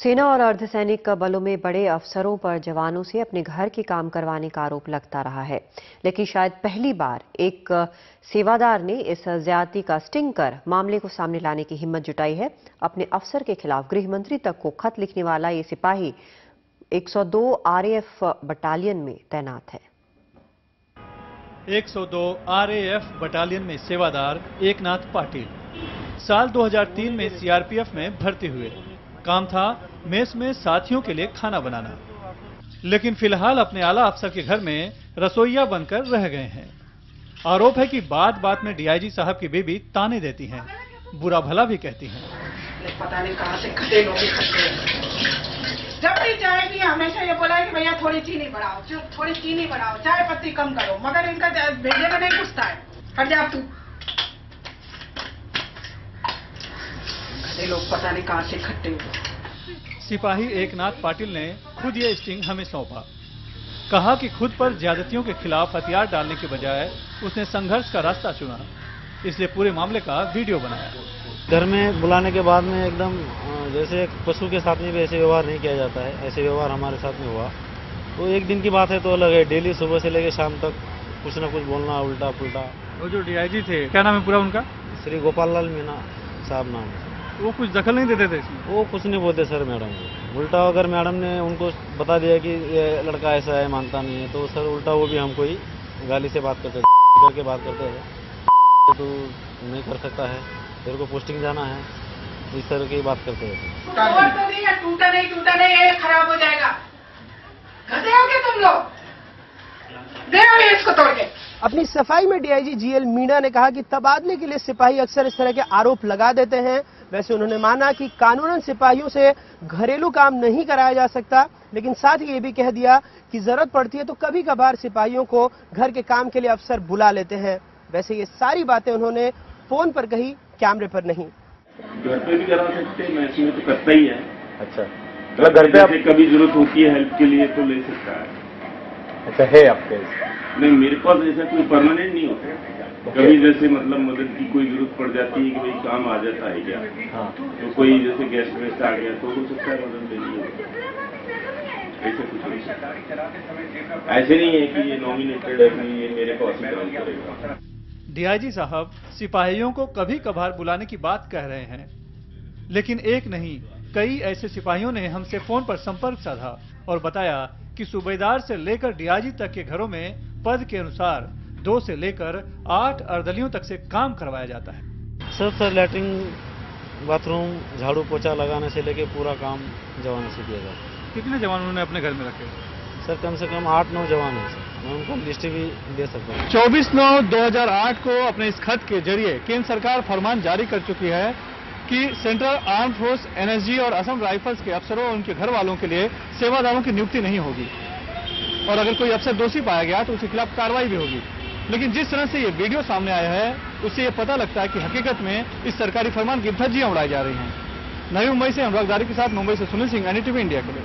सेना और अर्धसैनिक बलों में बड़े अफसरों पर जवानों से अपने घर के काम करवाने का आरोप लगता रहा है, लेकिन शायद पहली बार एक सेवादार ने इस ज्यादती का स्टिंग कर मामले को सामने लाने की हिम्मत जुटाई है। अपने अफसर के खिलाफ गृह मंत्री तक को खत लिखने वाला ये सिपाही 102 RAF बटालियन में तैनात है। 102 RAF बटालियन में सेवादार एकनाथ पाटिल साल 2003 में CRPF में भर्ती हुए। काम था मेस में साथियों के लिए खाना बनाना, लेकिन फिलहाल अपने आला अफसर के घर में रसोइया बनकर रह गए हैं। आरोप है कि बात बात में DIG साहब की बीबी ताने देती हैं, बुरा भला भी कहती हैं। पता नहीं कहां से खड़े लोग इकट्ठे हैं। जब भी चाय भी हमेशा ये बोला है कि भैया थोड़ी चीनी बढ़ाओ, थोड़ी चीनी बढ़ाओ, चाय पत्ती कम करो, मगर इनका भेजे में नहीं घुसता है। हट जा तू। लोग पता नहीं कहां से इकट्ठे हुए। सिपाही एकनाथ पाटिल ने खुद ये स्टिंग हमें सौंपा। कहा कि खुद पर ज्यादतियों के खिलाफ हथियार डालने के बजाय उसने संघर्ष का रास्ता चुना, इसलिए पूरे मामले का वीडियो बनाया। घर में बुलाने के बाद में एकदम जैसे पशु के साथ में भी ऐसे व्यवहार नहीं किया जाता है, ऐसे व्यवहार हमारे साथ में हुआ। तो एक दिन की बात है तो अलग है, डेली सुबह से लेकर शाम तक कुछ न कुछ बोलना उल्टा पुल्टा। वो जो DIG थे, क्या नाम है पूरा उनका? श्री गोपाल लाल मीना साहब नाम है। वो कुछ दखल नहीं देते थे इसमें? वो कुछ नहीं बोलते सर मैडम को। उल्टा अगर मैडम ने उनको बता दिया कि ये लड़का ऐसा है, मानता नहीं है, तो सर उल्टा वो भी हमको ही गाली से बात करते करके बात करते हैं। तो नहीं कर सकता है, तेरे को पोस्टिंग जाना है, इस तरह की बात करते हैं। टूटा नहीं ये खराब हो जाएगा। गधे हो गए तुम लोग, दे इसको तोड़ के। अपनी सफाई में DIG GL मीणा ने कहा कि तबादले के लिए सिपाही अक्सर इस तरह के आरोप लगा देते हैं। वैसे उन्होंने माना कि कानूनन सिपाहियों से घरेलू काम नहीं कराया जा सकता, लेकिन साथ ही ये भी कह दिया कि जरूरत पड़ती है तो कभी कभार सिपाहियों को घर के काम के लिए अफसर बुला लेते हैं। वैसे ये सारी बातें उन्होंने फोन पर कही, कैमरे पर नहीं। घर पे भी करा सकते हैं, मैच में तो करता ही है। अच्छा, मतलब घर पे कभी जरूरत होती है हेल्प के लिए तो ले सकता है। अच्छा, है आपके? नहीं, मेरे पास ऐसा कोई परमानेंट नहीं होता। कभी जैसे मतलब मदद की कोई जरूरत पड़ जाती है कि भाई काम आ जाता है क्या, हाँ। तो कोई जैसे गेस्ट वेस्ट आ गया तो हो सकता है मदद देनी है। ऐसे कुछ नहीं, ऐसे नहीं है कि ये नॉमिनेटेड है कि ये मेरे पास काम करेगा। DIG साहब सिपाहियों को कभी कभार बुलाने की बात कह रहे हैं, लेकिन एक नहीं कई ऐसे सिपाहियों ने हमसे फोन पर संपर्क साधा और बताया कि सूबेदार से लेकर DIG तक के घरों में पद के अनुसार 2 से लेकर 8 अर्दलियों तक से काम करवाया जाता है। सर लैट्रिन बाथरूम झाड़ू पोछा लगाने से लेके पूरा काम जवानों से किया जाता है। कितने जवान उन्होंने अपने घर में रखे? सर कम से कम 8-9 जवान हैं। मैं उनको लिस्ट भी दे सकता हूँ। 24/9/2008 को अपने इस खत के जरिए केंद्र सरकार फरमान जारी कर चुकी है कि सेंट्रल आर्म फोर्स, NSG और असम राइफल्स के अफसरों और उनके घर वालों के लिए सेवादारों की नियुक्ति नहीं होगी, और अगर कोई अफसर दोषी पाया गया तो उसके खिलाफ कार्रवाई भी होगी। लेकिन जिस तरह से ये वीडियो सामने आया है, उससे ये पता लगता है कि हकीकत में इस सरकारी फरमान की धज्जियां उड़ाई जा रही हैं। नई मुंबई से अनुराग दारी के साथ मुंबई से सुनील सिंह, NDTV इंडिया के लिए।